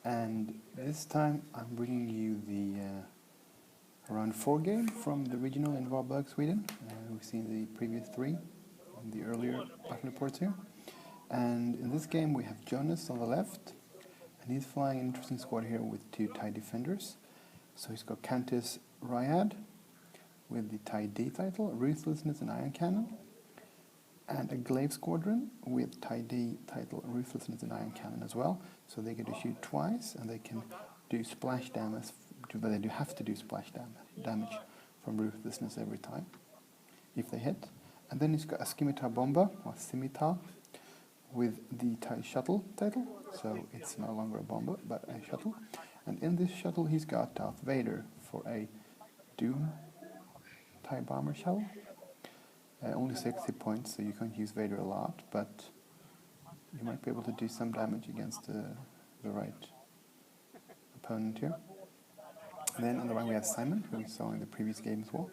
and this time I'm bringing you the round 4 game from the regional in Varberg, Sweden. We've seen the previous 3 in the earlier battle reports here. And in this game we have Jonas on the left, and he's flying an interesting squad here with 2 TIE defenders. So he's got Countess Ryad with the TIE D title, Ruthlessness and Iron Cannon, and a Glaive Squadron with TIE D title, Ruthlessness and Iron Cannon as well. So they get to shoot twice, and they can do splash damage, but they do have to do splash damage from Ruthlessness every time if they hit. And then he's got a Scimitar bomber, or Scimitar, with the TIE Shuttle title, so it's no longer a bomber but a shuttle. And in this shuttle he's got Darth Vader for a Doom TIE bomber shuttle. Only 60 points, so you can't use Vader a lot, but you might be able to do some damage against the right opponent here. And then on the right we have Simon, who we saw in the previous game as well,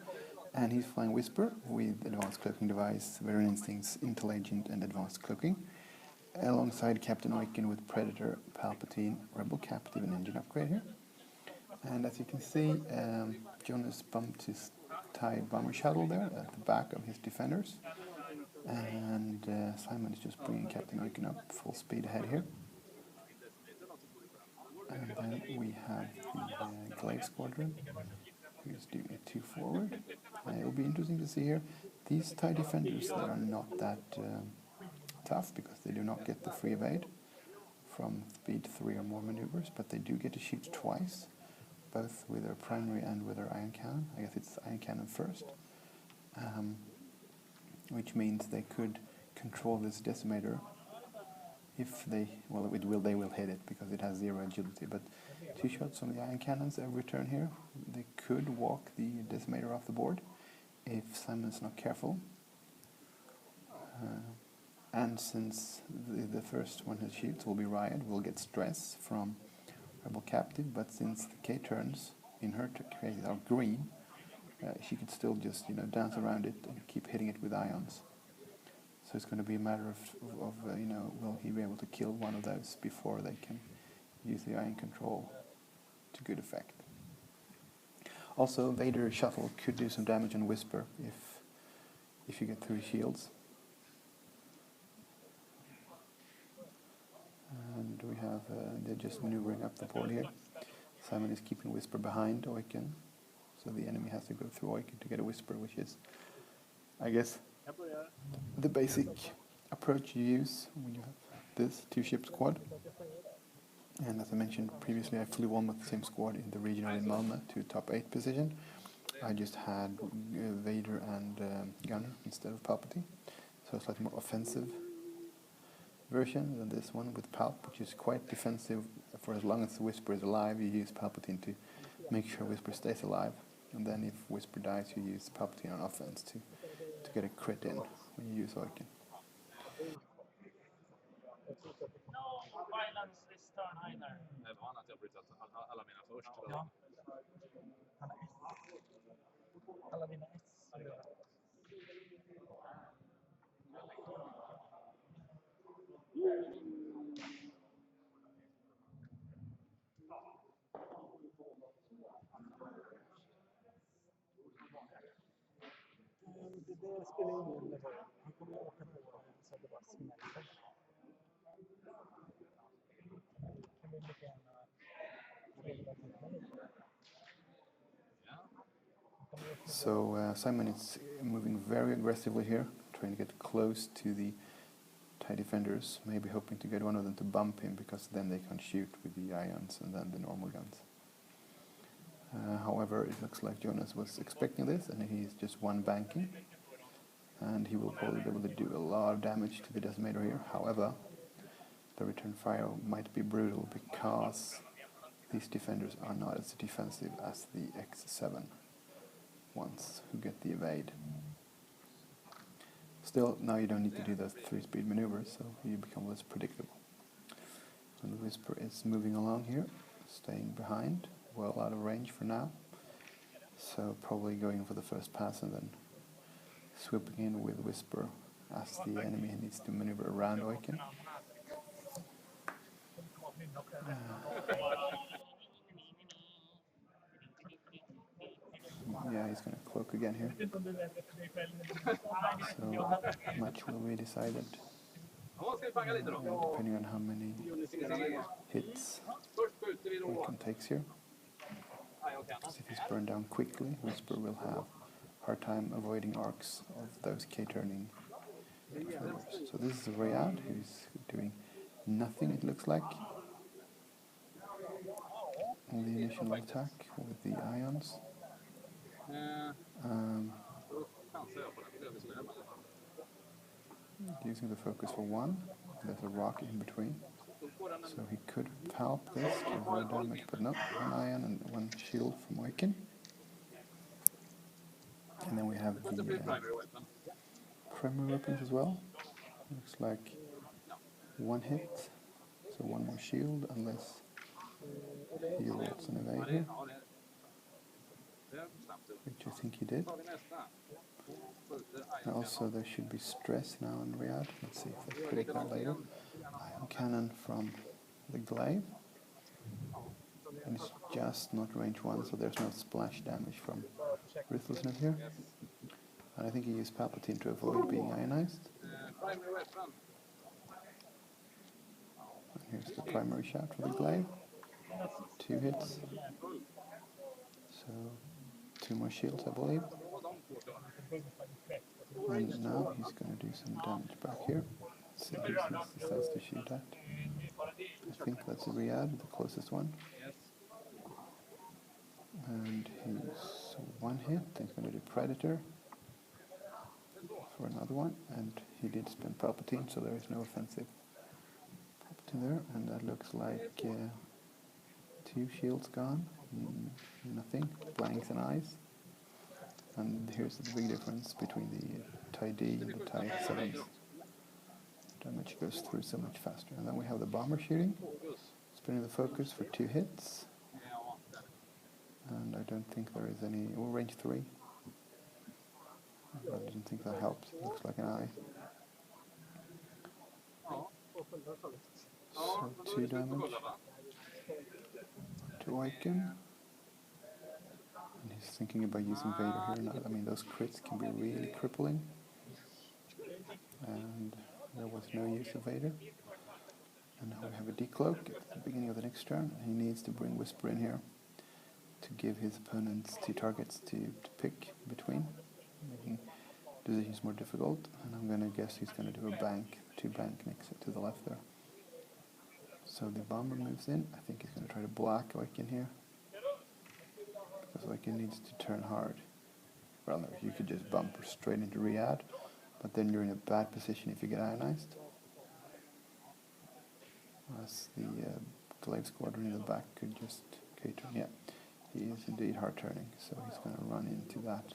and he's flying Whisper with advanced cloaking device, Veteran Instincts, Intel Agent and advanced cloaking, alongside Captain Oicunn with Predator, Palpatine, Rebel Captive and engine upgrade here. And as you can see, Jonas bumped his TIE bomber shuttle there at the back of his defenders, and Simon is just bringing Captain Oicunn up full speed ahead here. And then we have the Glaive Squadron, who's doing a 2 forward. It'll be interesting to see here. These TIE defenders, they are not that tough because they do not get the free evade from speed 3 or more maneuvers, but they do get to shoot twice, both with their primary and with their iron cannon. I guess it's iron cannon first, which means they could control this decimator if they, well, they will hit it because it has 0 agility, but 2 shots from the iron cannons every turn here, they could walk the decimator off the board if Simon's not careful. And since the first one who shoots will be Ryad, will get stress from Rebel Captive, but since the K turns in her case are green, she could still just dance around it and keep hitting it with ions. So it's going to be a matter of will he be able to kill one of those before they can use the ion control to good effect. Also, Vader Shuttle could do some damage on Whisper if you get through shields. And we have, they're just maneuvering up the board here. Simon is keeping Whisper behind Oicunn, so the enemy has to go through Oicunn to get a Whisper, which is, I guess, the basic approach you use when you have this 2-ship squad. And as I mentioned previously, I flew one with the same squad in the regional in Malmö to top 8 position. I just had Vader and Gunner instead of Palpatine, so it's slightly more offensive version than this one with Palp, which is quite defensive. For as long as the Whisper is alive, you use Palpatine to make sure Whisper stays alive, and then if Whisper dies, you use Palpatine on offense to get a crit in when you use Oicunn. Det spelar ingen roll. Han kommer åka på så det bara smäller. Kan vi lika gärna trilla till mig? So Simon is moving very aggressively here, trying to get close to the TIE defenders, maybe hoping to get one of them to bump him, because then they can shoot with the ions and then the normal guns. However, it looks like Jonas was expecting this, and he's just one banking, and he will probably be able to do a lot of damage to the decimator here. However, the return fire might be brutal because these defenders are not as defensive as the X7 ones who get the evade. Still, now you don't need to do those 3-speed maneuvers, so you become less predictable. And the Whisper is moving along here, staying behind, well out of range for now. So probably going for the first pass and then swooping in with Whisper as the enemy needs to maneuver around Oicunn. Yeah, he's going to cloak again here. vet inte om du vet efter dig själv. Men So much will be decided depending on how many hits Oicunn takes here. Because if he's burned down quickly, Whisper will have a hard time avoiding arcs of those K-turning flavors. So this is Ryad, who's doing nothing, it looks like, in the initial attack with the ions. Using the focus for 1, there's a rock in between. So he could palp this to avoid damage, but no, 1 ion and 1 shield from Oicunn. And then we have the primary weapons as well. Looks like 1 hit, so 1 more shield, unless he rolls an evade here, which I think he did. And also there should be stress now on Ryad. Let's see if they predict that later. Ion cannon from the Glaive. And it's just not range 1, so there's no splash damage from Ruthlessness here. And I think he used Palpatine to avoid being ionized. And here's the primary shot for the Glaive. 2 hits. So 2 more shields, I believe. And now he's going to do some damage back here. Let's see who he decides to shoot at. I think that's Ryad, the closest one. And he's 1 hit. He's going to do Predator for another one. And he did spend Palpatine, so there is no offensive Palpatine there. And that looks like 2 shields gone. Nothing. Blanks and eyes. And here's the big difference between the TIE D and the TIE 7s. Damage goes through so much faster. And then we have the bomber shooting. Spinning the focus for 2 hits. And I don't think there is any... Oh, range 3. I didn't think that helps. Looks like an eye. So 2 damage to Oicunn. And he's thinking about using Vader here now. I mean, those crits can be really crippling. And there was no use of Vader. And now we have a decloak at the beginning of the next turn. He needs to bring Whisper in here to give his opponents 2 targets to pick between, making decisions more difficult. And I'm going to guess he's going to do a bank, 2 bank next to the left there. So the bomber moves in. I think he's going to try to block Oicunn here, because Oicunn needs to turn hard. Well, no, you could just bump straight into Ryad, but then you're in a bad position if you get ionized. As the Glaive Squadron in the back could just cater. Yeah, he is indeed hard turning, so he's going to run into that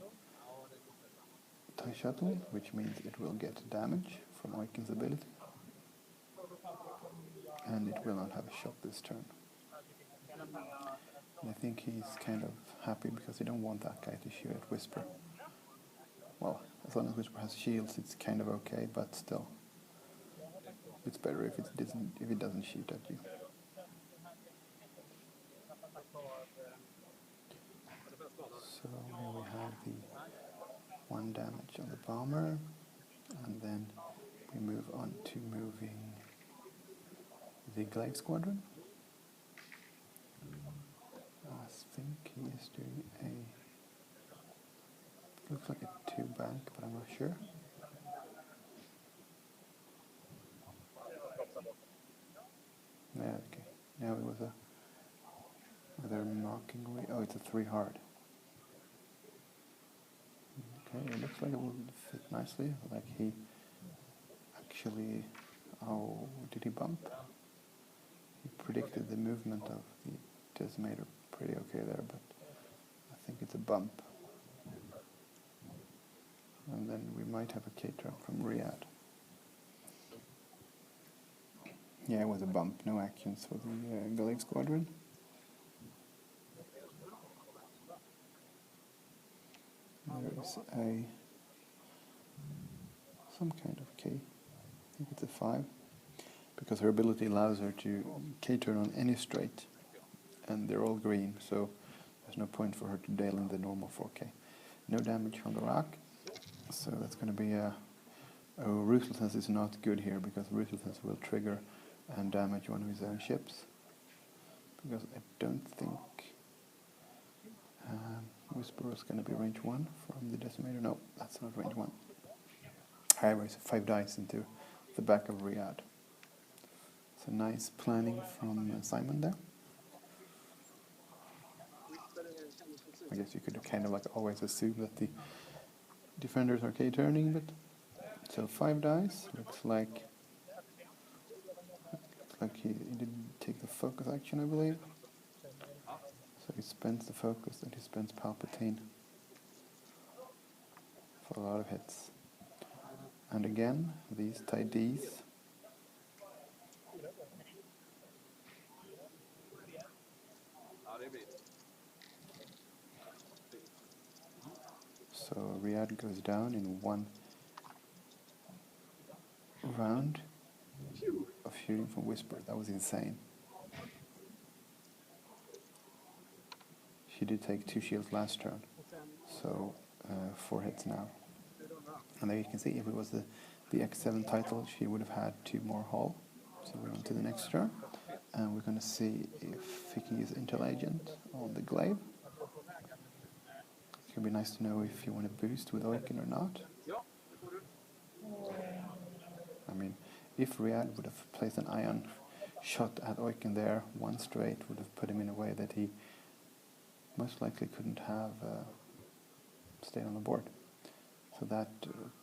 TIE Shuttle, which means it will get damage from Oicunn's ability. And it will not have a shot this turn. And I think he's kind of happy because he don't want that guy to shoot at Whisper. Well, as long as Whisper has shields, it's kind of okay, but still, it's better if it doesn't shoot at you. So here we have the 1 damage on the bomber, and then we move on to moving the Glaive Squadron. I think he is doing looks like a 2 bank, but I'm not sure. Yeah, okay. Now it was they're marking away. Oh, it's a 3 hard. Okay, it looks like it will fit nicely. Like he actually, oh, did he bump? He predicted the movement of the decimator pretty okay there, but I think it's a bump. And then we might have a K-turn from Ryad. Yeah, it was a bump, no actions for the Glaive Squadron. There is some kind of K. I think it's a 5. Because her ability allows her to K-turn on any straight. And they're all green, so There's no point for her to deal in the normal 4K. No damage from the rock, so that's going to be a... Oh, Ruthlessness is not good here, because Ruthlessness will trigger and damage one of his own ships. Because I don't think Whisper is going to be range 1 from the Decimator. No, that's not range 1. However, it's 5 dice into the back of Ryad. So nice planning from Simon there. I guess you could kind of like always assume that the defenders are K-turning, but... So 5 dice, looks like he didn't take the focus action, I believe. So he spends the focus and he spends Palpatine for a lot of hits. And again, these tight Ds. So Ryad goes down in 1 round of shooting from Whisper. That was insane. She did take 2 shields last turn, so 4 hits now. And there you can see, if it was the X7 title, she would have had 2 more hull. So we're on to the next turn, and we're going to see if he can use Intel Agent on the Glaive. It's going to be nice to know if you want to boost with Oicunn or not. I mean, if Ryad would have placed an ion shot at Oicunn there, 1 straight would have put him in a way that he most likely couldn't have stayed on the board. So that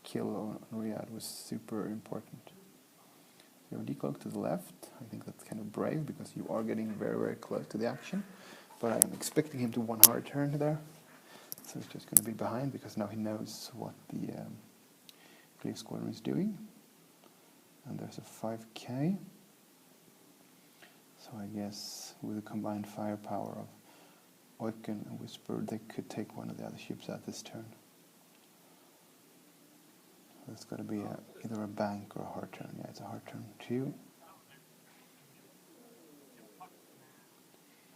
kill on Ryad was super important. So you have decloak to the left. I think that's kind of brave, because you are getting very, very close to the action. But I am expecting him to 1 hard turn there. So he's just going to be behind, because now he knows what the Glaive Squadron is doing. And there's a 5k. So I guess with the combined firepower of Oicunn and Whisper, they could take one of the other ships at this turn. So it's got to be either a bank or a hard turn. Yeah, it's a hard turn too.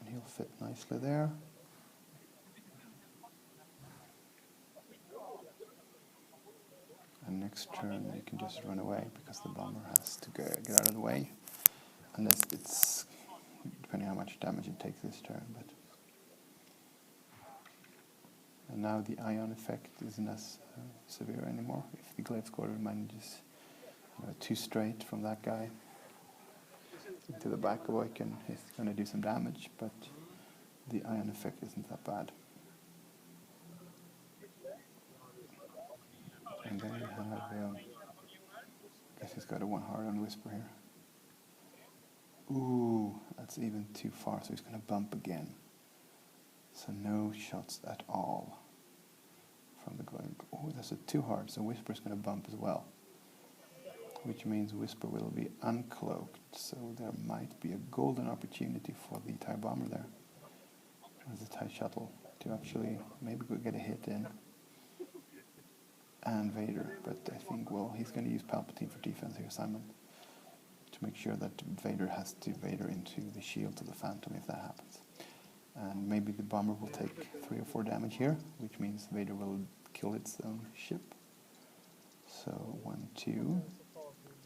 And he'll fit nicely there. And next turn you can just run away, because the bomber has to get out of the way. Unless it's, depending on how much damage it takes this turn. But and now the ion effect isn't as severe anymore. If the Glaive Squadron manages 2 straight from that guy into the back of Oicunn, he's going to do some damage, but the ion effect isn't that bad. And then you have, I guess he's got a 1 hard on Whisper here. Ooh, that's even too far, so he's going to bump again. So no shots at all from the Glaive. Oh, that's a 2 hard, so Whisper's going to bump as well. Which means Whisper will be uncloaked, so there might be a golden opportunity for the TIE Bomber there. Or the TIE Shuttle to actually maybe get a hit in. And Vader, but I think, well, he's going to use Palpatine for defense here, Simon. To make sure that Vader has to Vader into the shield to the Phantom if that happens. And maybe the bomber will take 3 or 4 damage here, which means Vader will kill its own ship. So 1, 2,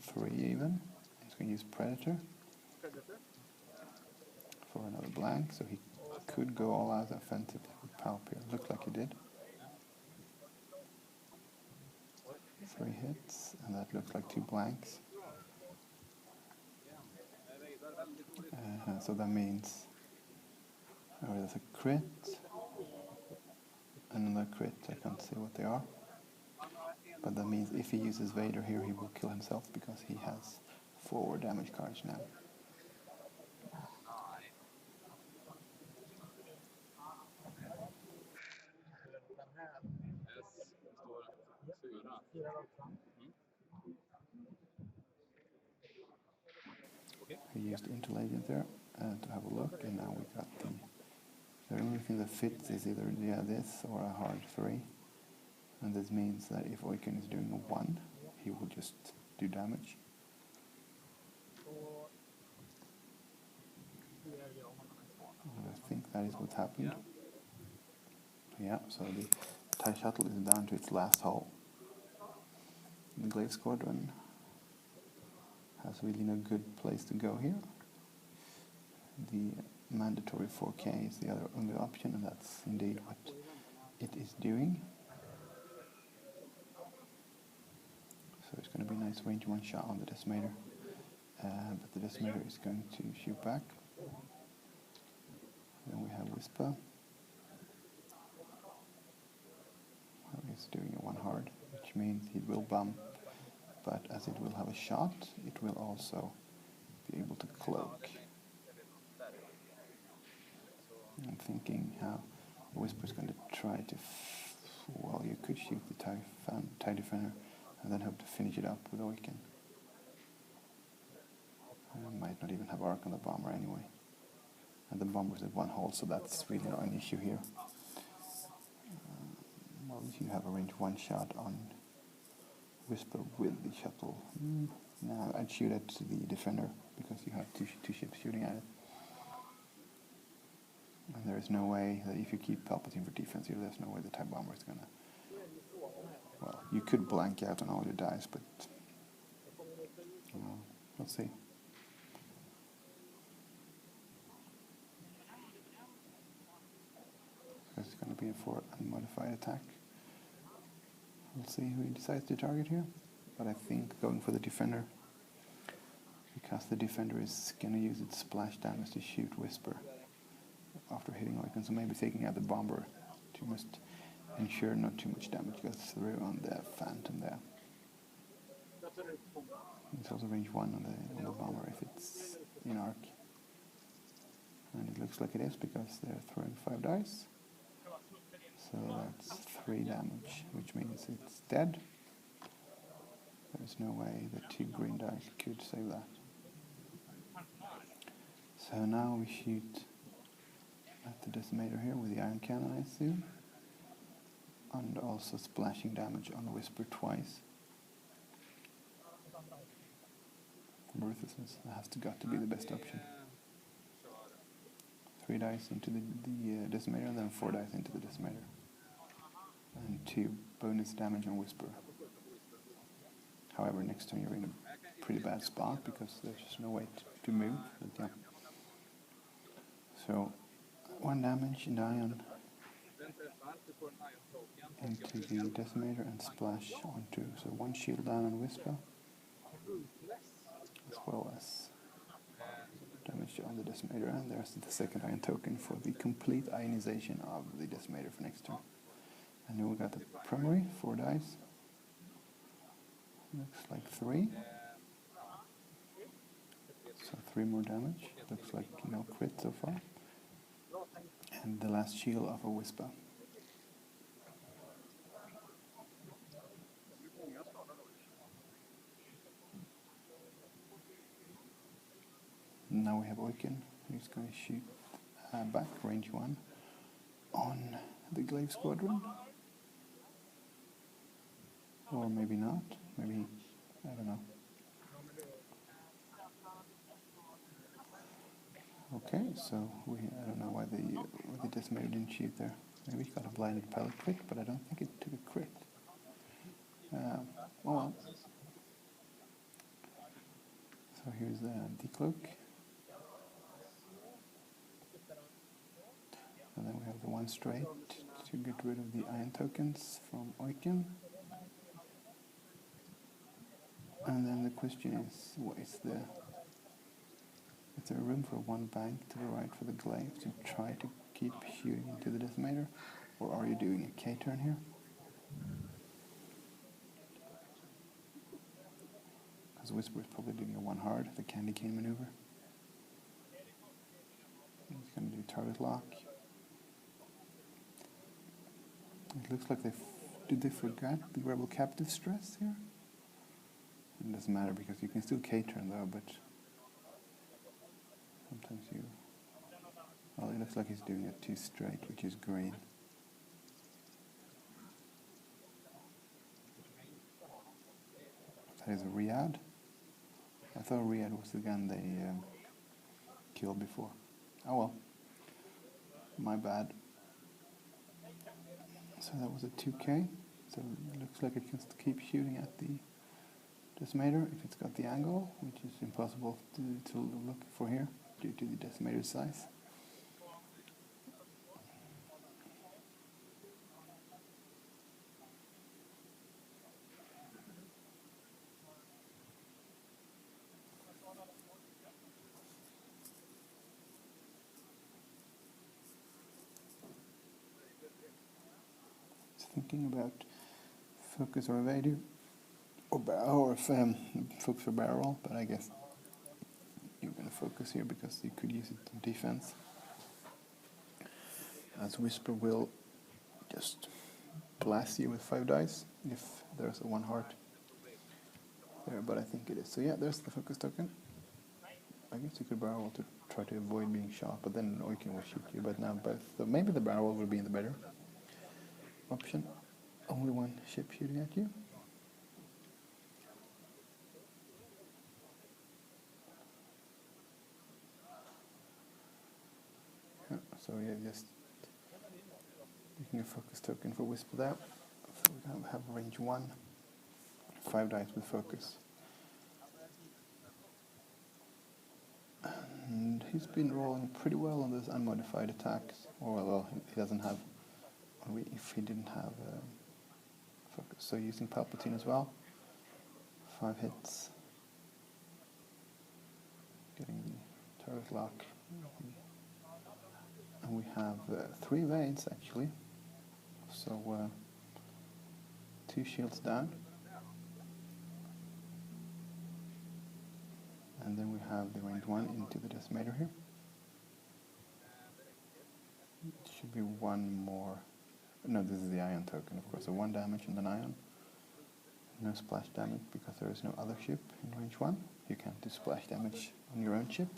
3 even. He's going to use Predator for another blank, so he could go all out offensive with Palp here. Looked like he did. 3 hits, and that looks like 2 blanks. So that means there's a crit, and another crit. I can't see what they are. But that means if he uses Vader here, he will kill himself, because he has 4 damage cards now. He used Intelligence there to have a look, and now we got the only thing that fits is either this or a hard 3. And this means that if Oicunn is doing a 1, he will just do damage. And I think that is what happened. Yeah, so the TIE Shuttle is down to its last hull. The Glaive Squadron has really no good place to go here. The mandatory 4K is the only option, and that's indeed what it is doing. So it's going to be a nice range one shot on the Decimator, but the Decimator is going to shoot back. Then we have Whisper. Well, he's doing a one hard, which means he will bump, but as it will have a shot, it will also be able to cloak. I'm thinking how Whisper's going to try to, well, you could shoot the TIE Defender and then hope to finish it up with Oicunn. Might not even have arc on the bomber anyway. And the bomber's at one hole, so that's really not an issue here. Well, if you have a range one shot on Whisper with the shuttle, no, I'd shoot at the defender because you have two ships shooting at it. And there is no way that if you keep Palpatine for defense here, there's no way the TIE bomber is gonna. Well, you could blank out on all your dice, but let's see. It's going to be for unmodified attack. We'll see who he decides to target here, but I think going for the defender, because the defender is going to use its splash damage to shoot Whisper after hitting Oicunn, so maybe taking out the bomber to just ensure not too much damage goes through on the Phantom there. It's also range 1 on the bomber if it's in arc. And it looks like it is because they're throwing 5 dice. So that's 3 damage, which means it's dead. There's no way the 2 green dice could save that. So now we shoot at the Decimator here with the ion cannon, I assume. And also splashing damage on Whisper twice. Ruthlessness has got to be the best option. 3 dice into the Decimator and then 4 dice into the Decimator. And 2 bonus damage on Whisper. However, next turn you're in a pretty bad spot because there's just no way to move. But yeah. So 1 damage in the ion into the Decimator and splash onto. So 1 shield down on Whisper, as well as damage on the Decimator, and there's the second ion token for the complete ionization of the Decimator for next turn. And then we got the primary, 4 dice. Looks like 3. So 3 more damage. Looks like no crit so far. And the last shield of a Whisper. Now we have Oicunn, who's going to shoot back, range 1, on the Glaive Squadron. Or maybe not. Maybe, I don't know. Okay, so I don't know why the Decimator didn't shoot there. Maybe he got a blinded pellet crit, but I don't think it took a crit. Oh well. So here's the decloak. And then we have the 1 straight to get rid of the iron tokens from Oicunn. And then the question is, is there room for 1 bank to the right for the Glaive to try to keep shooting into the Decimator? Or are you doing a K-turn here? Because Whisper is probably doing a 1 hard, the candy cane maneuver. He's going to do target lock. It looks like did they forget the rebel captive stress here? It doesn't matter because you can still K-turn though, but sometimes well, it looks like he's doing a 2 straight, which is green. That is a Ryad. I thought Ryad was the gun they killed before. Oh well. My bad. So that was a 2k. So it looks like it can keep shooting at the decimator if it's got the angle, which is impossible to look for here due to the decimator size. Thinking about focus or evade or focus or barrel roll, but I guess you're going to focus here because you could use it in defense. As Whisper will just blast you with 5 dice if there's a 1 heart there, but I think it is. So yeah, there's the focus token. I guess you could barrel roll to try to avoid being shot, but then Oicunn will shoot you. But now both, so maybe the barrel roll will be in the better option. Only one ship shooting at you. Yeah, so yeah, just using a focus token for Whisper there. So we have range 1, 5 dice with focus. And he's been rolling pretty well on those unmodified attacks. Or well, he doesn't have, if he didn't have focus. So using Palpatine as well. 5 hits. Getting the turret lock. And we have 3 evades actually. So 2 shields down. And then we have the range 1 into the decimator here. It should be 1 more. No, this is the ion token, of course. So 1 damage and an ion. No splash damage because there is no other ship in range 1. You can't do splash damage on your own ship.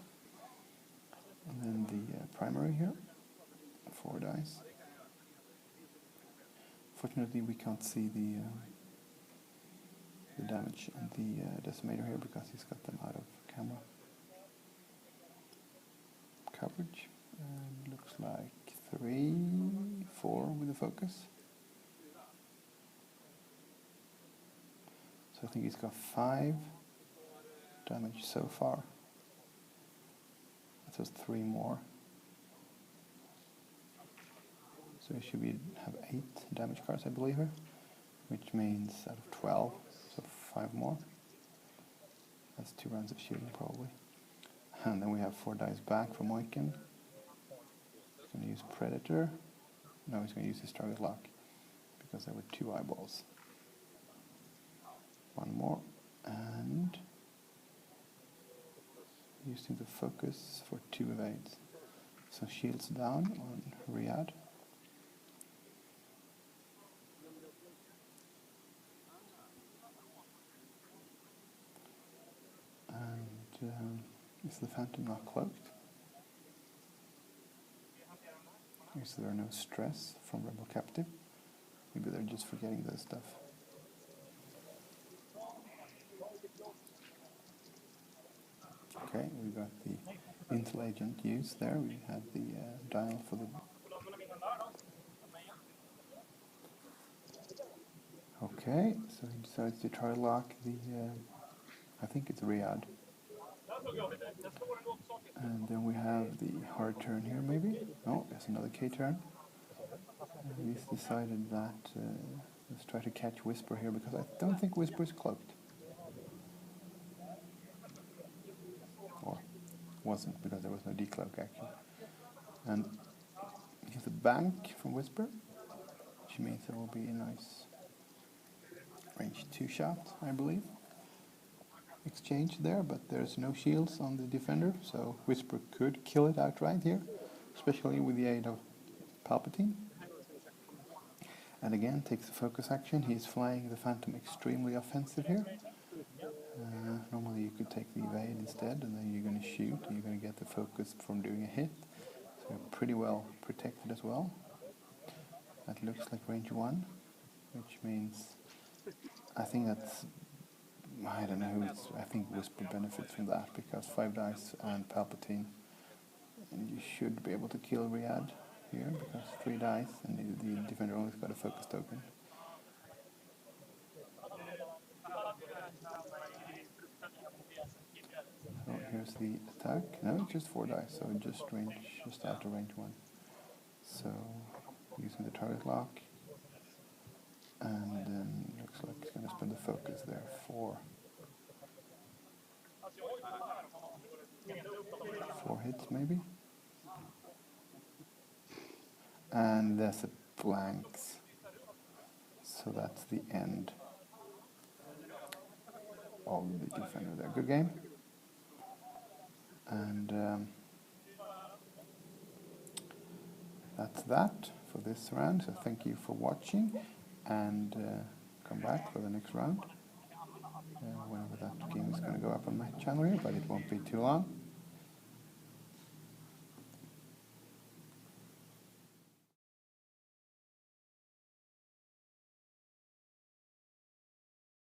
And then the primary here. 4 dice. Fortunately, we can't see the damage and the decimator here because he's got them out of camera coverage. And looks like 3, 4 with the focus. So I think he's got 5 damage so far. That was 3 more. So he should have 8 damage cards, I believe, here, which means out of 12, so 5 more. That's 2 rounds of shooting, probably. And then we have 4 dice back from Oicunn. He's going to use Predator. No, he's going to use his target lock, because there were 2 eyeballs. 1 more, and using the focus for 2 evades. So shields down on Ryad. And is the Phantom not cloaked? Is there no stress from Rebel Captive? Maybe they're just forgetting this stuff. Okay, we got the Intel agent used there. We had the dial for the... Okay, so he decides to try to lock the... I think it's Ryad. And then we have the hard turn here, maybe? No, there's another K turn. And he's decided that let's try to catch Whisper here, because I don't think Whisper is cloaked. Or wasn't, because there was no decloak actually. And here's a bank from Whisper, which means there will be a nice range 2 shot, I believe. Exchange there, but there's no shields on the defender, so Whisper could kill it outright here, especially with the aid of Palpatine. And again, takes the focus action. He's flying the Phantom extremely offensive here. Normally you could take the evade instead, and then you're going to shoot, and you're going to get the focus from doing a hit. So you're pretty well protected as well. That looks like range 1, which means, I think that's, I don't know, I think Whisper benefits from that, because 5 dice and Palpatine, and you should be able to kill Ryad here because 3 dice and the defender only's got a focus token. So here's the attack. No, just 4 dice, so just after range 1. So using the target lock, and then looks like he's going to spend the focus there for 4 hits maybe. And there's a blanks. So that's the end of the defender there. Good game. And that's that for this round. So thank you for watching, and come back for the next round. Whenever that game is going to go up on my channel here, but it won't be too long.